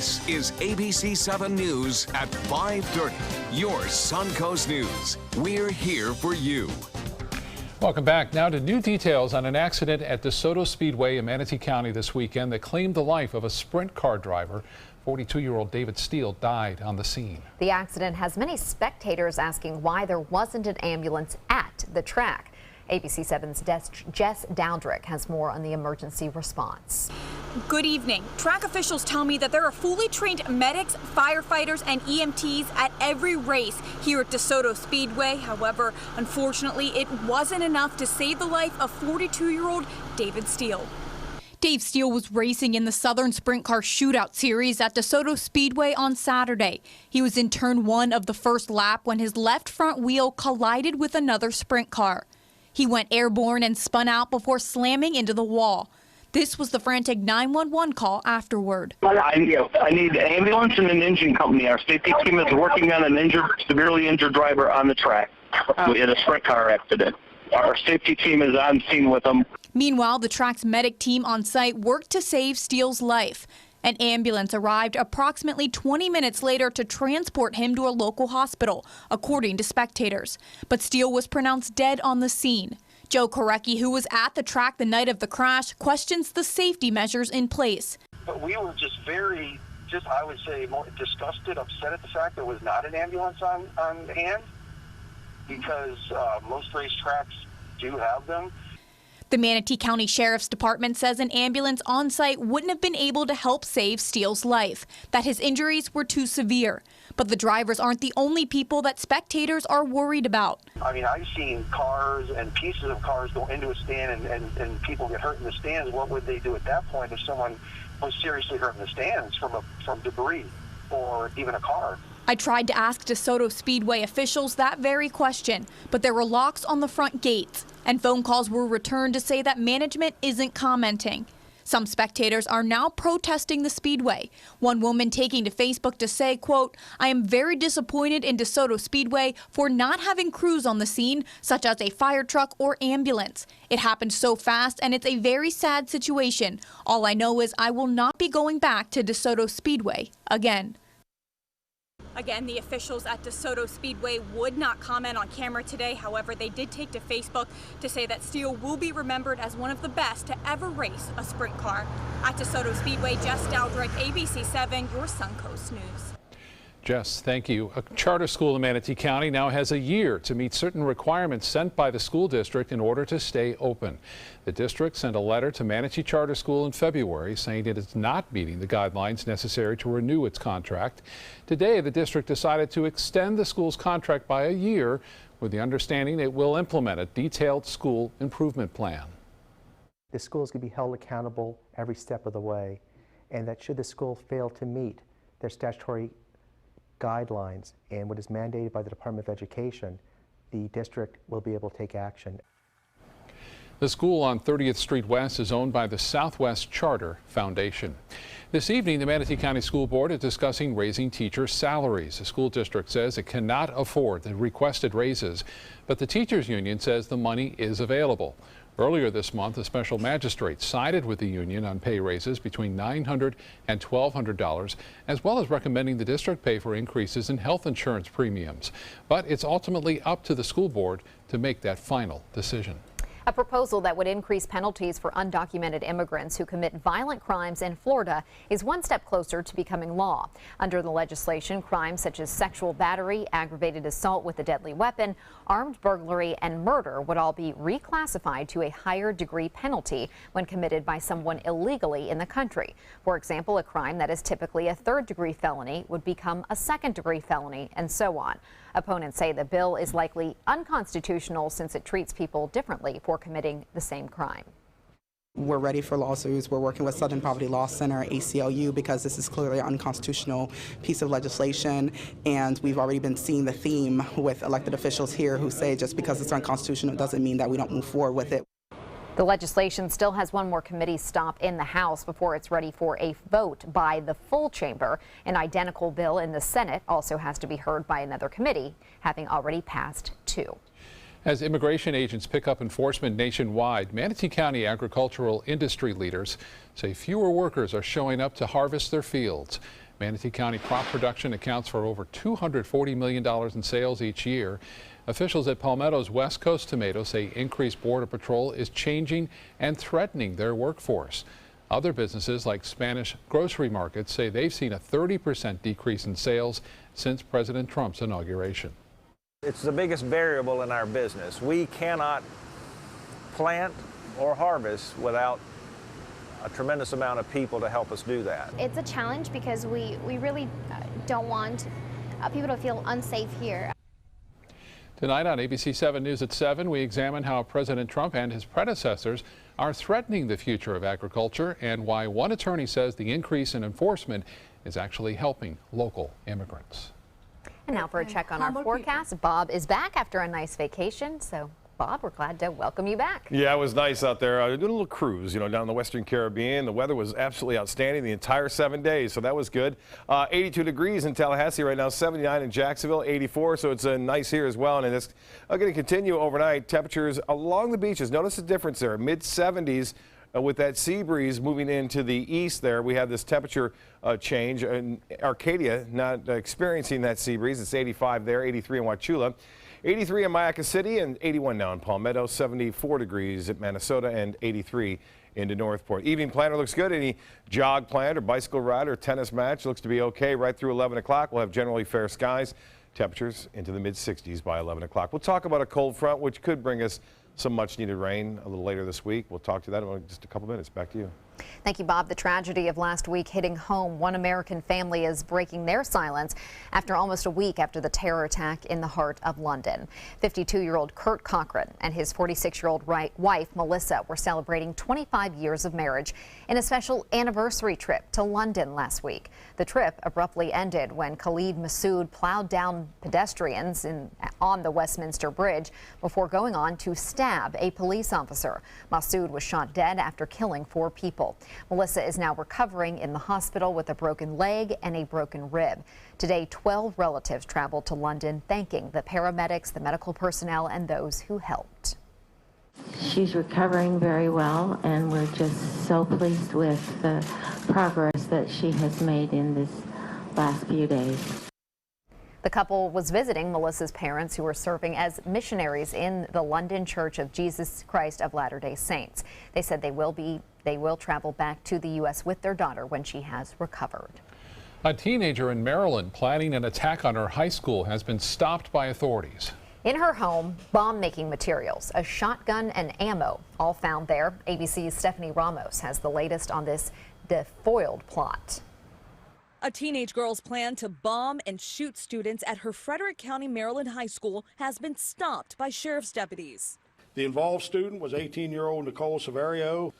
This is ABC7 News at 5:30. Your Suncoast News. We're here for you. Welcome back. Now to new details on an accident at DeSoto Speedway in Manatee County this weekend that claimed the life of a sprint car driver. 42-year-old David Steele died on the scene. The accident has many spectators asking why there wasn't an ambulance at the track. ABC7's Jess Dowdrick has more on the emergency response. Good evening. Track officials tell me that there are fully trained medics, firefighters, and EMTs at every race here at DeSoto Speedway. However, unfortunately, it wasn't enough to save the life of 42-year-old David Steele. Dave Steele was racing in the Southern Sprint Car Shootout Series at DeSoto Speedway on Saturday. He was in turn one of the first lap when his left front wheel collided with another sprint car. He went airborne and spun out before slamming into the wall. This was the frantic 911 call afterward. I need an ambulance and an engine company. Our safety team is working on an severely injured driver on the track. We had a sprint car accident. Our safety team is on scene with them. Meanwhile, the track's medic team on site worked to save Steele's life. An ambulance arrived approximately 20 minutes later to transport him to a local hospital, according to spectators. But Steele was pronounced dead on the scene. Joe Korecki, who was at the track the night of the crash, questions the safety measures in place. But we were just I would say, more disgusted, upset at the fact there was not an ambulance on hand, because most racetracks do have them. The Manatee County Sheriff's Department says an ambulance on site wouldn't have been able to help save Steele's life, that his injuries were too severe. But the drivers aren't the only people that spectators are worried about. I mean, I've seen cars and pieces of cars go into a stand and people get hurt in the stands. What would they do at that point if someone was seriously hurt in the stands from debris or even a car? I tried to ask DeSoto Speedway officials that very question, but there were locks on the front gates, and phone calls were returned to say that management isn't commenting. Some spectators are now protesting the Speedway. One woman taking to Facebook to say, quote, "I am very disappointed in DeSoto Speedway for not having crews on the scene, such as a fire truck or ambulance. It happened so fast and it's a very sad situation. All I know is I will not be going back to DeSoto Speedway again." Again, the officials at DeSoto Speedway would not comment on camera today. However, they did take to Facebook to say that Steele will be remembered as one of the best to ever race a sprint car. At DeSoto Speedway, Jess Dowdrick, ABC7, your Suncoast News. Jess, thank you. A charter school in Manatee County now has a year to meet certain requirements sent by the school district in order to stay open. The district sent a letter to Manatee Charter School in February saying it is not meeting the guidelines necessary to renew its contract. Today, the district decided to extend the school's contract by a year with the understanding it will implement a detailed school improvement plan. The schools can be held accountable every step of the way, and that should the school fail to meet their statutory guidelines and what is mandated by the Department of Education, the district will be able to take action. The school on 30th Street West is owned by the Southwest Charter Foundation. This evening, the Manatee County School Board is discussing raising teacher salaries. The school district says it cannot afford the requested raises, but the teachers union says the money is available. Earlier this month, a special magistrate sided with the union on pay raises between $900 and $1,200, as well as recommending the district pay for increases in health insurance premiums. But it's ultimately up to the school board to make that final decision. A proposal that would increase penalties for undocumented immigrants who commit violent crimes in Florida is one step closer to becoming law. Under the legislation, crimes such as sexual battery, aggravated assault with a deadly weapon, armed burglary, and murder would all be reclassified to a higher degree penalty when committed by someone illegally in the country. For example, a crime that is typically a third-degree felony would become a second-degree felony, and so on. Opponents say the bill is likely unconstitutional since it treats people differently for committing the same crime. We're ready for lawsuits. We're working with Southern Poverty Law Center, ACLU, because this is clearly an unconstitutional piece of legislation, and we've already been seeing the theme with elected officials here who say just because it's unconstitutional doesn't mean that we don't move forward with it. The legislation still has one more committee stop in the House before it's ready for a vote by the full chamber. An identical bill in the Senate also has to be heard by another committee, having already passed two. As immigration agents pick up enforcement nationwide, Manatee County agricultural industry leaders say fewer workers are showing up to harvest their fields. Manatee County crop production accounts for over $240 million in sales each year. Officials at Palmetto's West Coast Tomato say increased Border Patrol is changing and threatening their workforce. Other businesses like Spanish grocery markets say they've seen a 30% decrease in sales since President Trump's inauguration. It's the biggest variable in our business. We cannot plant or harvest without a tremendous amount of people to help us do that. It's a challenge because we really don't want people to feel unsafe here. Tonight on ABC7 News at 7, we examine how President Trump and his predecessors are threatening the future of agriculture and why one attorney says the increase in enforcement is actually helping local immigrants. And now for a check on our forecast. Bob is back after a nice vacation, so Bob, we're glad to welcome you back. Yeah, it was nice out there. I did a little cruise, down in the Western Caribbean. The weather was absolutely outstanding the entire 7 days, so that was good. 82 degrees in Tallahassee right now, 79 in Jacksonville, 84, so it's nice here as well. And it's going to continue overnight. Temperatures along the beaches, notice the difference there, mid-70s. With that sea breeze moving into the east there, we have this temperature change. In Arcadia, not experiencing that sea breeze. It's 85 there, 83 in Wauchula. 83 in Mayaca City and 81 now in Palmetto, 74 degrees at Minnesota and 83 into Northport. Evening planner looks good. Any jog planned or bicycle ride or tennis match looks to be okay right through 11 o'clock. We'll have generally fair skies. Temperatures into the mid-60s by 11 o'clock. We'll talk about a cold front, which could bring us some much-needed rain a little later this week. We'll talk to that in just a couple minutes. Back to you. Thank you, Bob. The tragedy of last week hitting home. One American family is breaking their silence after almost a week after the terror attack in the heart of London. 52-year-old Kurt Cochran and his 46-year-old wife, Melissa, were celebrating 25 years of marriage in a special anniversary trip to London last week. The trip abruptly ended when Khalid Massoud plowed down pedestrians on the Westminster Bridge before going on to stab a police officer. Massoud was shot dead after killing 4 people. Melissa is now recovering in the hospital with a broken leg and a broken rib. Today, 12 relatives traveled to London, thanking the paramedics, the medical personnel, and those who helped. She's recovering very well, and we're just so pleased with the progress that she has made in this last few days. The couple was visiting Melissa's parents, who were serving as missionaries in the London Church of Jesus Christ of Latter-day Saints. They said they will travel back to the U.S. with their daughter when she has recovered. A teenager in Maryland planning an attack on her high school has been stopped by authorities. In her home, bomb-making materials, a shotgun, and ammo, all found there. ABC's Stephanie Ramos has the latest on this foiled plot. A teenage girl's plan to bomb and shoot students at her Frederick County, Maryland high school has been stopped by sheriff's deputies. The involved student was 18-year-old Nicole Severio.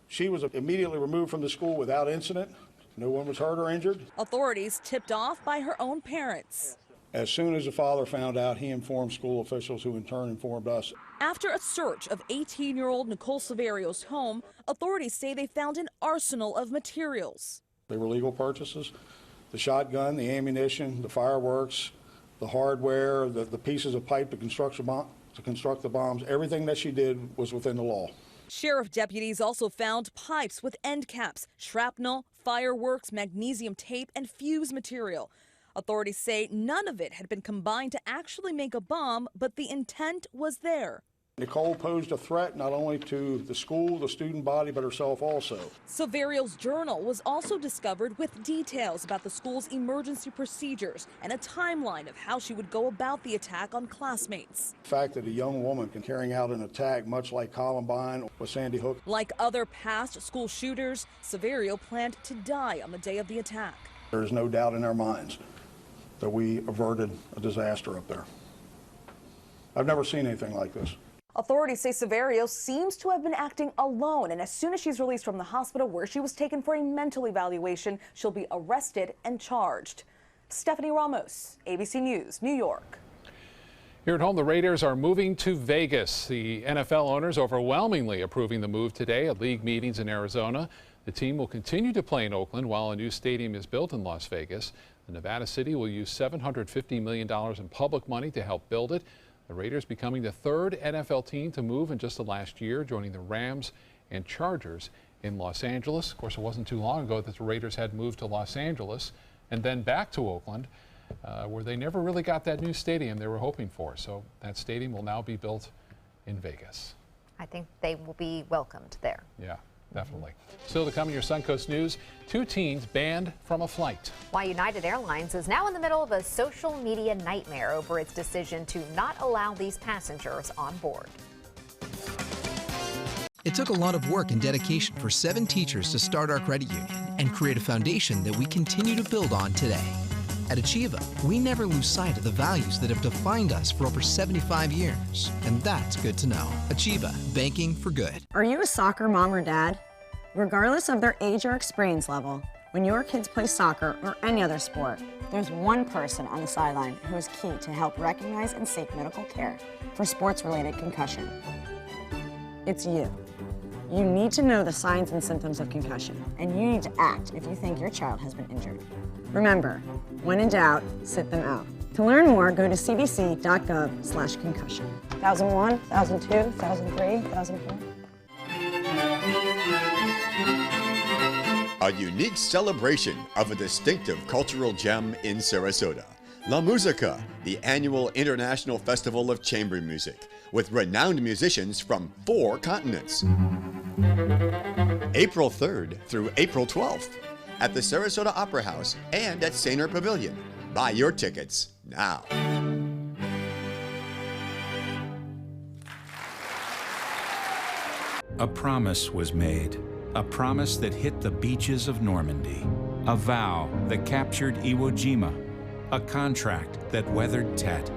She was immediately removed from the school without incident. No one was hurt or injured. Authorities tipped off by her own parents. As soon as the father found out, he informed school officials, who in turn informed us. After a search of 18-year-old Nicole Severio's home, authorities say they found an arsenal of materials. They were legal purchases. The shotgun, the ammunition, the fireworks, the hardware, the pieces of pipe to construct the bombs, everything that she did was within the law. Sheriff deputies also found pipes with end caps, shrapnel, fireworks, magnesium tape, and fuse material. Authorities say none of it had been combined to actually make a bomb, but the intent was there. Nicole posed a threat not only to the school, the student body, but herself also. Severio's journal was also discovered with details about the school's emergency procedures and a timeline of how she would go about the attack on classmates. The fact that a young woman can carry out an attack much like Columbine or Sandy Hook. Like other past school shooters, Severio planned to die on the day of the attack. There is no doubt in our minds that we averted a disaster up there. I've never seen anything like this. Authorities say Severio seems to have been acting alone, and as soon as she's released from the hospital where she was taken for a mental evaluation, she'll be arrested and charged. Stephanie Ramos, ABC News, New York. Here at home, the Raiders are moving to Vegas. The NFL owners overwhelmingly approving the move today at league meetings in Arizona. The team will continue to play in Oakland while a new stadium is built in Las Vegas. The Nevada City will use $750 million in public money to help build it. The Raiders becoming the 3rd NFL team to move in just the last year, joining the Rams and Chargers in Los Angeles. Of course, it wasn't too long ago that the Raiders had moved to Los Angeles and then back to Oakland, where they never really got that new stadium they were hoping for. So that stadium will now be built in Vegas. I think they will be welcomed there. Yeah, definitely. Still to come in your Suncoast News, 2 teens banned from a flight. Why United Airlines is now in the middle of a social media nightmare over its decision to not allow these passengers on board. It took a lot of work and dedication for 7 teachers to start our credit union and create a foundation that we continue to build on today. At Achieva, we never lose sight of the values that have defined us for over 75 years. And that's good to know. Achieva, banking for good. Are you a soccer mom or dad? Regardless of their age or experience level, when your kids play soccer or any other sport, there's one person on the sideline who is key to help recognize and seek medical care for sports-related concussion. It's you. You need to know the signs and symptoms of concussion, and you need to act if you think your child has been injured. Remember, when in doubt, sit them out. To learn more, go to cdc.gov/concussion. 1001, 1002, 1003, 1004. A unique celebration of a distinctive cultural gem in Sarasota. La Musica, the annual International Festival of Chamber Music, with renowned musicians from 4 continents. April 3rd through April 12th at the Sarasota Opera House and at Sainer Pavilion. Buy your tickets now. A promise was made, a promise that hit the beaches of Normandy, a vow that captured Iwo Jima, a contract that weathered Tet,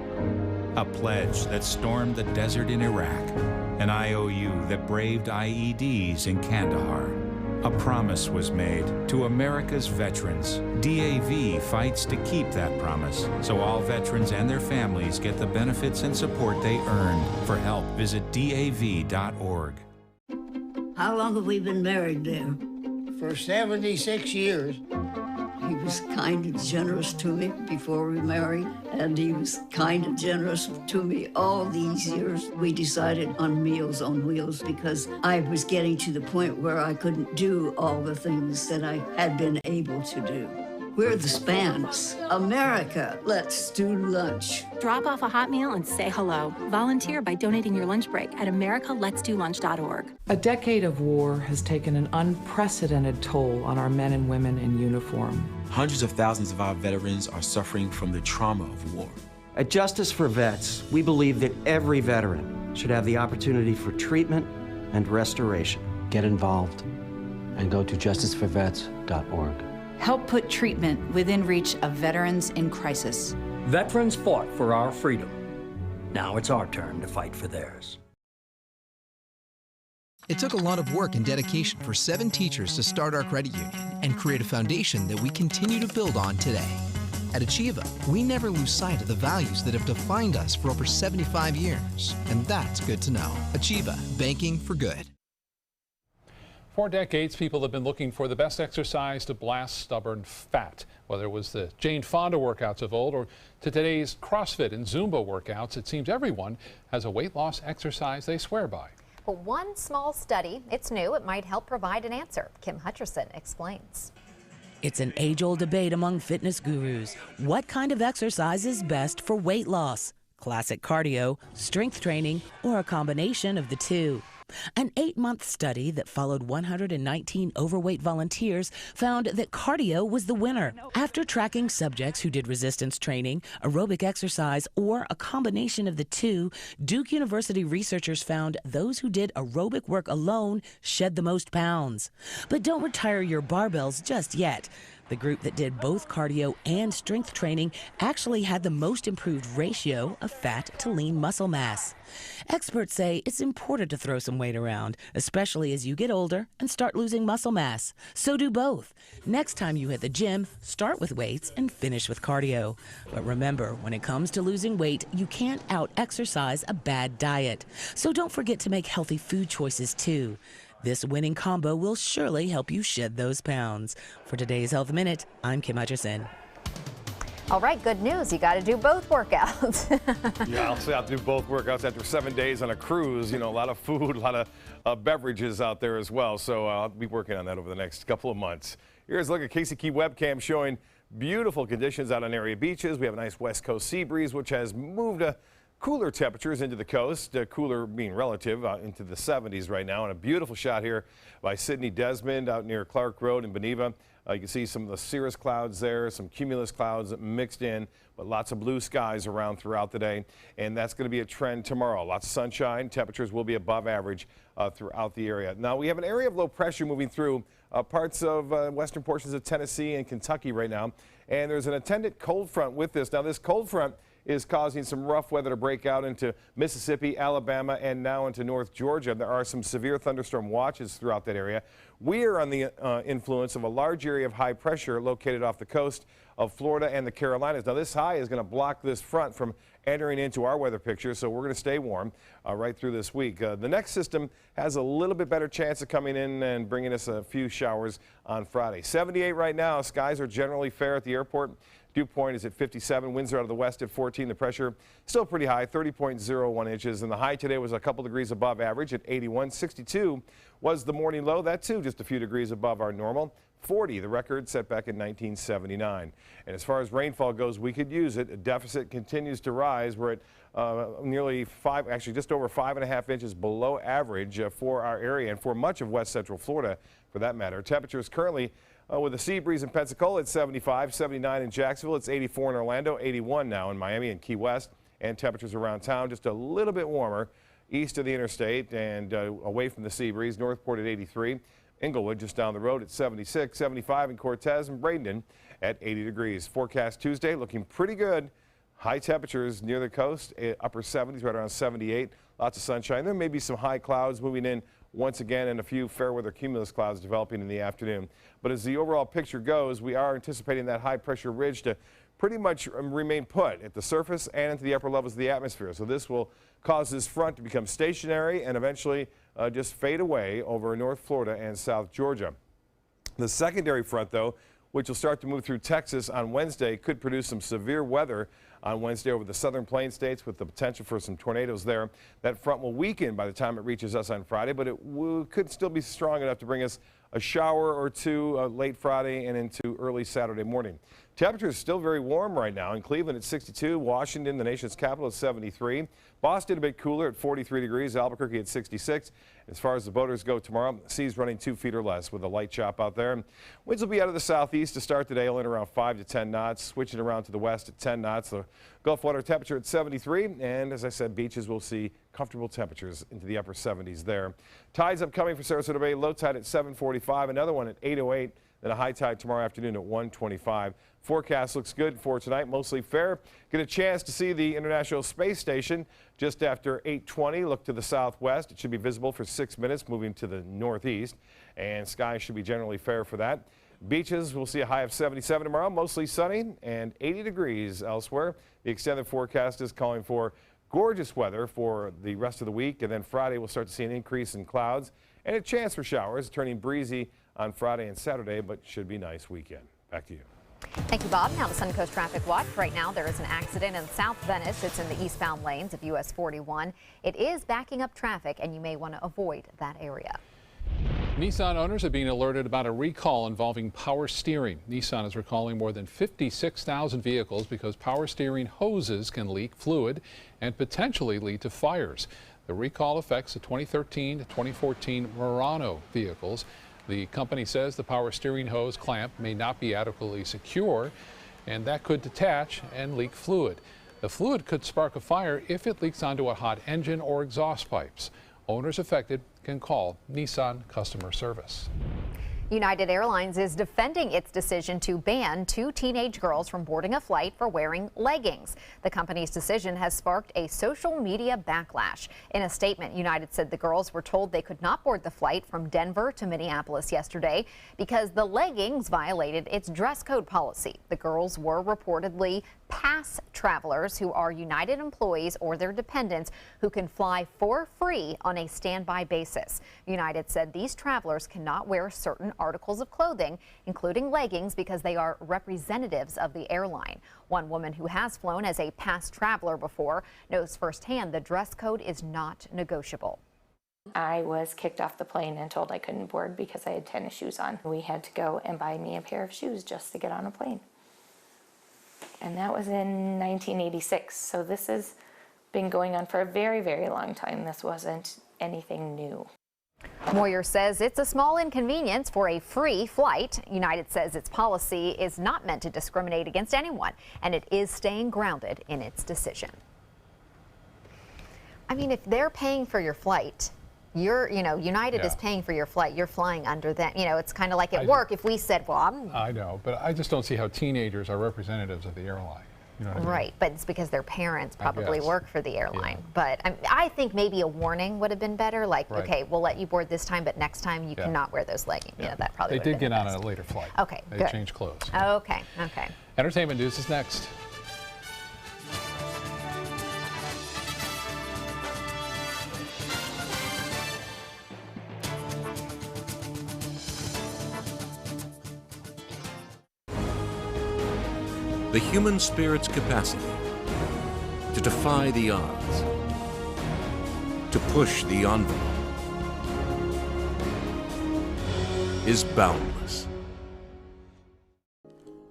a pledge that stormed the desert in Iraq, an IOU that braved IEDs in Kandahar. A promise was made to America's veterans. DAV fights to keep that promise, so all veterans and their families get the benefits and support they earned. For help, visit DAV.org. How long have we been married, Dan? For 76 years. He was kind and generous to me before we married, and he was kind and generous to me all these years. We decided on Meals on Wheels because I was getting to the point where I couldn't do all the things that I had been able to do. We're the Spans. America, let's do lunch. Drop off a hot meal and say hello. Volunteer by donating your lunch break at americaletsdolunch.org. A decade of war has taken an unprecedented toll on our men and women in uniform. Hundreds of thousands of our veterans are suffering from the trauma of war. At Justice for Vets, we believe that every veteran should have the opportunity for treatment and restoration. Get involved and go to justiceforvets.org. Help put treatment within reach of veterans in crisis. Veterans fought for our freedom. Now it's our turn to fight for theirs. It took a lot of work and dedication for 7 teachers to start our credit union and create a foundation that we continue to build on today. At Achieva, we never lose sight of the values that have defined us for over 75 years. And that's good to know. Achieva, banking for good. For decades, people have been looking for the best exercise to blast stubborn fat. Whether it was the Jane Fonda workouts of old or to today's CrossFit and Zumba workouts, it seems everyone has a weight loss exercise they swear by. But one small study, it's new, it might help provide an answer. Kim Hutcherson explains. It's an age-old debate among fitness gurus. What kind of exercise is best for weight loss? Classic cardio, strength training, or a combination of the two? An 8-month study that followed 119 overweight volunteers found that cardio was the winner. After tracking subjects who did resistance training, aerobic exercise, or a combination of the two, Duke University researchers found those who did aerobic work alone shed the most pounds. But don't retire your barbells just yet. The group that did both cardio and strength training actually had the most improved ratio of fat to lean muscle mass. Experts say it's important to throw some weight around, especially as you get older and start losing muscle mass. So do both. Next time you hit the gym, start with weights and finish with cardio. But remember, when it comes to losing weight, you can't out-exercise a bad diet. So don't forget to make healthy food choices too. This winning combo will surely help you shed those pounds. For today's Health Minute, I'm Kim Hutcherson. All right, good news. You got to do both workouts. Yeah, I'll say I'll do both workouts after 7 days on a cruise. You know, a lot of food, a lot of beverages out there as well. So I'll be working on that over the next couple of months. Here's a look at Casey Key webcam showing Beautiful conditions out on area beaches. We have a nice west coast sea breeze, which has moved cooler temperatures into the coast, cooler being relative, into the 70s right now. And a beautiful shot here by Sidney Desmond out near Clark Road in Beneva. You can see some of the cirrus clouds there, some cumulus clouds mixed in, but lots of blue skies around throughout the day. And that's going to be a trend tomorrow. Lots of sunshine. Temperatures will be above average throughout the area. Now, we have an area of low pressure moving through parts of western portions of Tennessee and Kentucky right now. And there's an attendant cold front with this. Now, this cold front is causing some rough weather to break out into Mississippi, Alabama, and now into North Georgia. There are some severe thunderstorm watches throughout that area. We are on the influence of a large area of high pressure located off the coast of Florida and the Carolinas. Now, this high is going to block this front from entering into our weather picture, so we're going to stay warm right through this week. The next system has a little bit better chance of coming in and bringing us a few showers on Friday. 78 right now. Skies are generally fair at the airport. Dew point is at 57. Winds are out of the west at 14. The pressure still pretty high, 30.01 inches. And the high today was a couple degrees above average at 81. 62 was the morning low. That too just a few degrees above our normal. 40, the record set back in 1979. And as far as rainfall goes, we could use it. A deficit continues to rise. We're at nearly actually just over 5.5 inches below average for our area and for much of west central Florida for that matter. Temperatures currently with a sea breeze in Pensacola at 75, 79 in Jacksonville. It's 84 in Orlando, 81 now in Miami and Key West. And temperatures around town just a little bit warmer east of the interstate and away from the sea breeze. Northport at 83. Inglewood just down the road at 76, 75 in Cortez, and Bradenton at 80 degrees. Forecast Tuesday looking pretty good. High temperatures near the coast, upper 70s, right around 78. Lots of sunshine. There may be some high clouds moving in once again and a few fair weather cumulus clouds developing in the afternoon. But as the overall picture goes, we are anticipating that high pressure ridge to pretty much remain put at the surface and into the upper levels of the atmosphere. So this will cause this front to become stationary and eventually just fade away over North Florida and South Georgia. The secondary front, though, which will start to move through Texas on Wednesday, could produce some severe weather on Wednesday over the southern plain states with the potential for some tornadoes there. That front will weaken by the time it reaches us on Friday, but it could still be strong enough to bring us a shower or two late Friday and into early Saturday morning. Temperatures still very warm right now in Cleveland at 62, Washington, the nation's capital, at 73, Boston a bit cooler at 43 degrees, Albuquerque at 66. As far as the boaters go tomorrow, seas running 2 feet or less with a light chop out there. Winds will be out of the southeast to start the day, only around 5 to 10 knots, switching around to the west at 10 knots. The Gulf water temperature at 73, and as I said, beaches will see comfortable temperatures into the upper 70s there. Tides upcoming for Sarasota Bay, low tide at 7:45, another one at 8:08, then a high tide tomorrow afternoon at 1:25. Forecast looks good for tonight, mostly fair. Get a chance to see the International Space Station just after 8:20. Look to the southwest. It should be visible for 6 minutes, moving to the northeast, and skies should be generally fair for that. Beaches, we'll see a high of 77 tomorrow, mostly sunny, and 80 degrees elsewhere. The extended forecast is calling for gorgeous weather for the rest of the week, and then Friday we'll start to see an increase in clouds and a chance for showers, turning breezy on Friday and Saturday, but should be a nice weekend. Back to you. Thank you, Bob. Now the Suncoast Traffic Watch. Right now there is an accident in South Venice. It's in the eastbound lanes of US 41. It is backing up traffic, and you may want to avoid that area. Nissan owners are being alerted about a recall involving power steering. Nissan is recalling more than 56,000 vehicles because power steering hoses can leak fluid and potentially lead to fires. The recall affects the 2013 to 2014 Murano vehicles. The company says the power steering hose clamp may not be adequately secure, and that could detach and leak fluid. The fluid could spark a fire if it leaks onto a hot engine or exhaust pipes. Owners affected can call Nissan customer service. United Airlines is defending its decision to ban 2 teenage girls from boarding a flight for wearing leggings. The company's decision has sparked a social media backlash. In a statement, United said the girls were told they could not board the flight from Denver to Minneapolis yesterday because the leggings violated its dress code policy. The girls were reportedly pass travelers who are United employees or their dependents who can fly for free on a standby basis. United said these travelers cannot wear certain articles of clothing, including leggings, because they are representatives of the airline. One woman who has flown as a past traveler before knows firsthand the dress code is not negotiable. I was kicked off the plane and told I couldn't board because I had tennis shoes on. We had to go and buy me a pair of shoes just to get on a plane. and that was in 1986. So this has been going on for a very, very long time. This wasn't anything new. Moyer says it's a small inconvenience for a free flight. United says its policy is not meant to discriminate against anyone, and it is staying grounded in its decision. I mean, if they're paying for your flight, United is paying for your flight. You're flying under them. It's kind of like at work. If we said, well, I know, but I just don't see how teenagers are representatives of the airline. You know what I mean? Right, but it's because their parents probably guess. work for the airline. But I think maybe a warning would have been better. Like, okay, we'll let you board this time, but next time you cannot wear those leggings. That probably They did get on a later flight. Okay, They good. changed clothes. Okay. Entertainment news is next. The human spirit's capacity to defy the odds, to push the envelope, is boundless.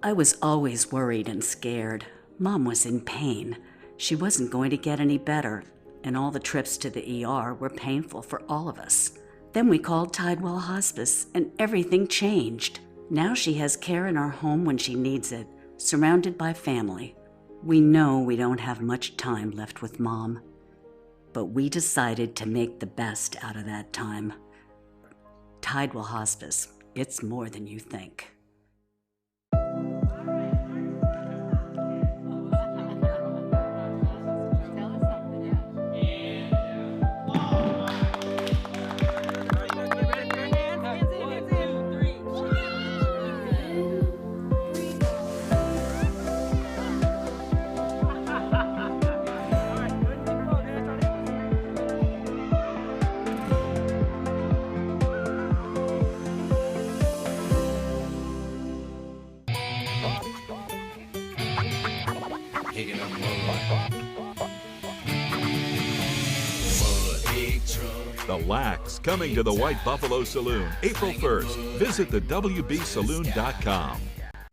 I was always worried and scared. Mom was in pain. She wasn't going to get any better, and all the trips to the ER were painful for all of us. Then we called Tidewell Hospice, and everything changed. Now she has care in our home when she needs it, surrounded by family. We know we don't have much time left with Mom, but we decided to make the best out of that time. Tidewell Hospice, it's more than you think. The Lax coming to the White Buffalo Saloon April 1st. Visit the WBSaloon.com.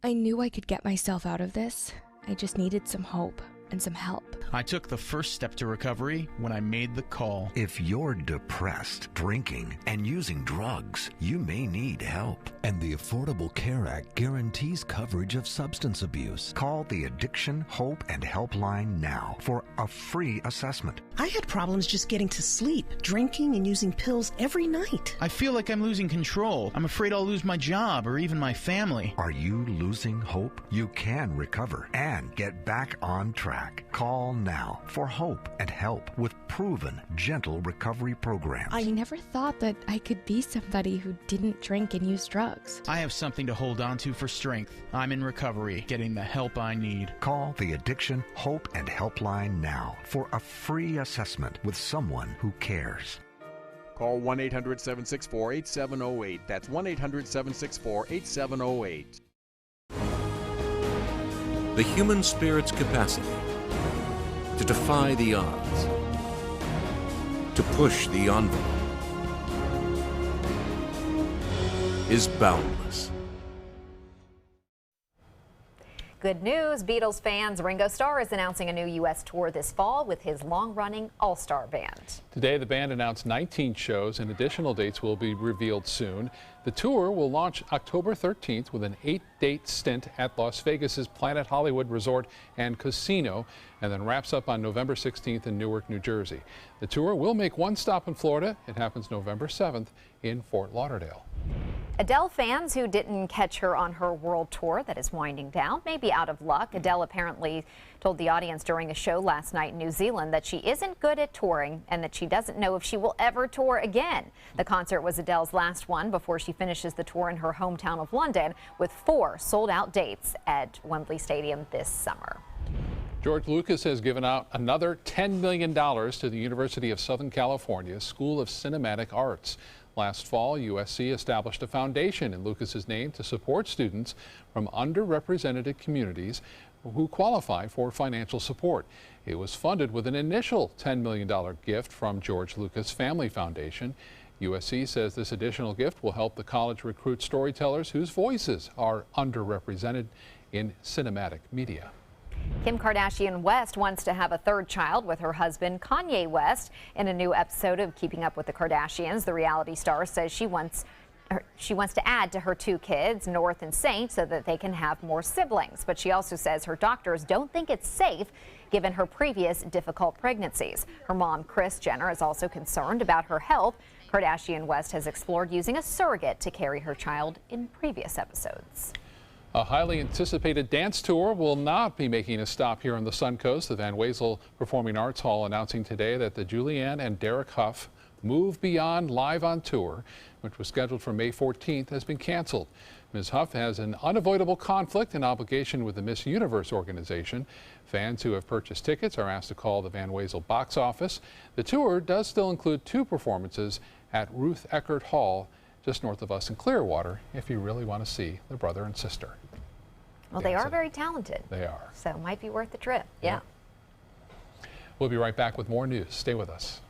I knew I could get myself out of this. I just needed some hope and some help. I took the first step to recovery when I made the call. If you're depressed, drinking, and using drugs, you may need help. And the Affordable Care Act guarantees coverage of substance abuse. Call the Addiction, Hope, and Helpline now for a free assessment. I had problems just getting to sleep, drinking and using pills every night. I feel like I'm losing control. I'm afraid I'll lose my job or even my family. Are you losing hope? You can recover and get back on track. Call now for hope and help with proven, gentle recovery programs. I never thought that I could be somebody who didn't drink and use drugs. I have something to hold on to for strength. I'm in recovery, getting the help I need. Call the Addiction, Hope, and Helpline now for a free assessment with someone who cares. Call 1-800-764-8708. That's 1-800-764-8708. The human spirit's capacity to defy the odds, to push the envelope, is boundless. Good news, Beatles fans. Ringo Starr is announcing a new U.S. tour this fall with his long-running all-star band. Today, the band announced 19 shows, and additional dates will be revealed soon. The tour will launch October 13th with an 8-date stint at Las Vegas's Planet Hollywood Resort and Casino, and then wraps up on November 16th in Newark, New Jersey. The tour will make one stop in Florida. It happens November 7th in Fort Lauderdale. Adele fans who didn't catch her on her world tour that is winding down may be out of luck. Adele apparently told the audience during a show last night in New Zealand that she isn't good at touring and that she doesn't know if she will ever tour again. The concert was Adele's last one before she finishes the tour in her hometown of London with 4 sold-out dates at Wembley Stadium this summer. George Lucas has given out another $10 million to the University of Southern California School of Cinematic Arts. Last fall, USC established a foundation in Lucas's name to support students from underrepresented communities who qualify for financial support. It was funded with an initial $10 million gift from George Lucas Family Foundation. USC says this additional gift will help the college recruit storytellers whose voices are underrepresented in cinematic media. Kim Kardashian West wants to have a third child with her husband Kanye West. In a new episode of Keeping Up with the Kardashians, the reality star says she wants to add to her 2 kids, North and Saint, so that they can have more siblings. But she also says her doctors don't think it's safe given her previous difficult pregnancies. Her mom, Kris Jenner, is also concerned about her health. Kardashian West has explored using a surrogate to carry her child in previous episodes. A highly anticipated dance tour will not be making a stop here on the Suncoast. The Van Wezel Performing Arts Hall announcing today that the Julianne and Derek Huff Move Beyond Live on Tour, which was scheduled for May 14th, has been canceled. Ms. Huff has an unavoidable conflict and obligation with the Miss Universe organization. Fans who have purchased tickets are asked to call the Van Wezel box office. The tour does still include 2 performances at Ruth Eckerd Hall, just north of us in Clearwater, if you really want to see the brother and sister. Well, they are very talented. They are. So it might be worth the trip. Yeah. We'll be right back with more news. Stay with us.